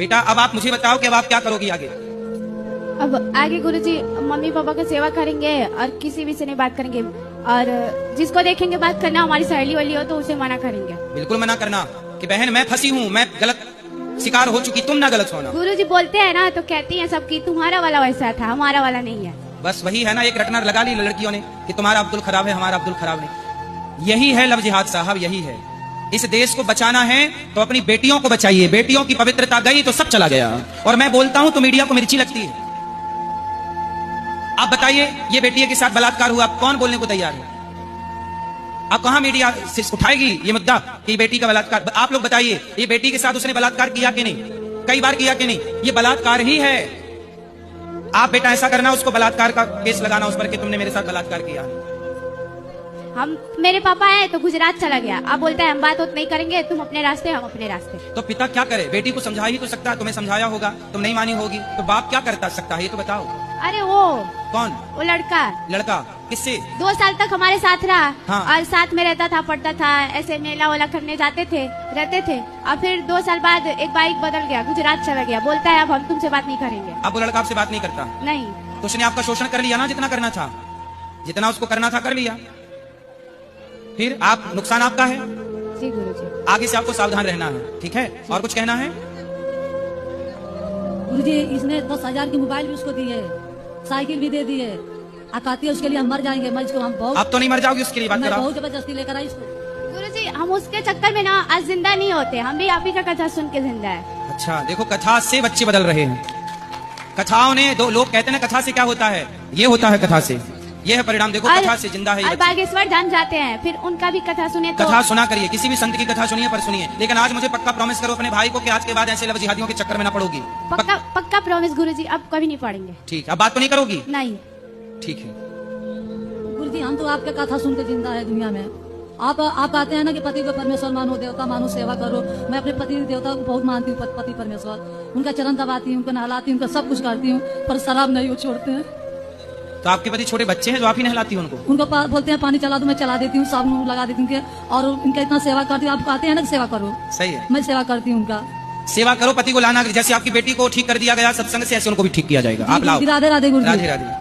बेटा अब आप मुझे बताओ कि अब आप क्या करोगी आगे। अब आगे गुरुजी मम्मी पापा की सेवा करेंगे और किसी भी से नहीं बात करेंगे, और जिसको देखेंगे बात करना हमारी सहेली वाली हो तो उसे मना करेंगे। बिल्कुल मना करना कि बहन मैं फंसी हूँ, मैं गलत शिकार हो चुकी, तुम ना गलत होना। गुरुजी बोलते हैं ना तो कहती हैं सबकी तुम्हारा वाला वैसा था, हमारा वाला नहीं है। बस वही है ना, एक रटना लगा ली लड़कियों ने कि तुम्हारा अब्दुल खराब है, हमारा अब्दुल खराब नहीं। यही है लव जिहाद साहब, यही है। इस देश को बचाना है तो अपनी बेटियों को बचाइए। बेटियों की पवित्रता गई तो सब चला गया। और मैं बोलता हूं तो मीडिया को मिर्ची लगती है। आप बताइए ये बेटी के साथ बलात्कार हुआ, कौन बोलने को तैयार है? आप कहां मीडिया से उठाएगी ये मुद्दा कि बेटी का बलात्कार? आप लोग बताइए ये बेटी के साथ उसने बलात्कार किया कि नहीं, कई बार किया कि नहीं? ये बलात्कार ही है। आप बेटा ऐसा करना, उसको बलात्कार का केस लगाना उस पर कि तुमने मेरे साथ बलात्कार किया। हम मेरे पापा है तो गुजरात चला गया, अब बोलता है हम बात नहीं करेंगे, तुम अपने रास्ते हम अपने रास्ते। तो पिता क्या करे? बेटी को समझा ही तो सकता है, तुम्हें समझाया होगा, तुम नहीं मानी होगी, तो बाप क्या करता सकता है ये तो बताओ। अरे वो कौन? वो लड़का किससे? 2 साल तक हमारे साथ रहा। हाँ। और साथ में रहता था, पढ़ता था, ऐसे मेला वेला करने जाते थे, रहते थे। और फिर 2 साल बाद एक बाइक बदल गया, गुजरात चला गया, बोलता है अब हम तुमसे बात नहीं करेंगे। अब वो लड़का आपसे बात नहीं करता? नहीं। तो उसने आपका शोषण कर लिया ना, जितना करना था, जितना उसको करना था कर लिया। फिर आप नुकसान आपका है। जी गुरुजी। आगे से आपको सावधान रहना है, ठीक है? और कुछ कहना है? गुरुजी इसने 10,000 की मोबाइल भी उसको दी है, साइकिल भी दे दी है। कहती है उसके लिए हम मर जाएंगे। मैं इसको हम बहुत, आप तो नहीं मर जाओगी उसके लिए, बात करो। बहुत जबरदस्ती लेकर आई इसको। गुरुजी हम उसके चक्कर में ना आज जिंदा नहीं होते, हम भी आप ही का कथा सुन के जिंदा है। अच्छा देखो, कथा से बच्चे बदल रहे हैं। कथाओं ने, दो लोग कहते हैं ना कथा से क्या होता है, ये होता है कथा से, ये है परिणाम। देखो कथा से जिंदा है ये और बच्चे। बागेश्वर धाम जाते हैं, फिर उनका भी कथा सुने तो। कथा सुना करिए, किसी भी संत की कथा सुनिए, पर सुनिए। लेकिन आज मुझे पक्का प्रॉमिस करो अपने भाई को कि आज के बाद ऐसे लव जिहादियों के चक्कर में ना पड़ोगी। पक्का प्रॉमिस गुरुजी, अब कभी नहीं पढ़ेंगे। ठीक, अब बात तो नहीं करोगी? नहीं। ठीक है गुरुजी हम तो आपके कथा सुन के जिंदा है दुनिया में। आप कहते हैं ना कि पति को परमेश्वर मानो, देवता मानो, सेवा करो। मैं अपने पति देवता को बहुत मानती हूँ, पति परमेश्वर। उनका चरण दबाती हूँ, उनको नहलाती हूँ, उनका सब कुछ करती हूँ, पर शराब नहीं वो छोड़ते हैं। तो आपके पति छोटे बच्चे हैं जो आप ही नहलाती हैं उनको? उनको बोलते हैं पानी चला दो, मैं चला देती हूँ, साबुन लगा देती हूँ, और उनका इतना सेवा करती हूँ। आप कहते हैं ना सेवा करो, सही है, मैं सेवा करती हूँ उनका। सेवा करो, पति को लाना। जैसे आपकी बेटी को ठीक कर दिया गया सत्संग से, ऐसे उनको भी ठीक किया जाएगा। आप लाओ। राधे राधे गुरुजी। राधे राधे।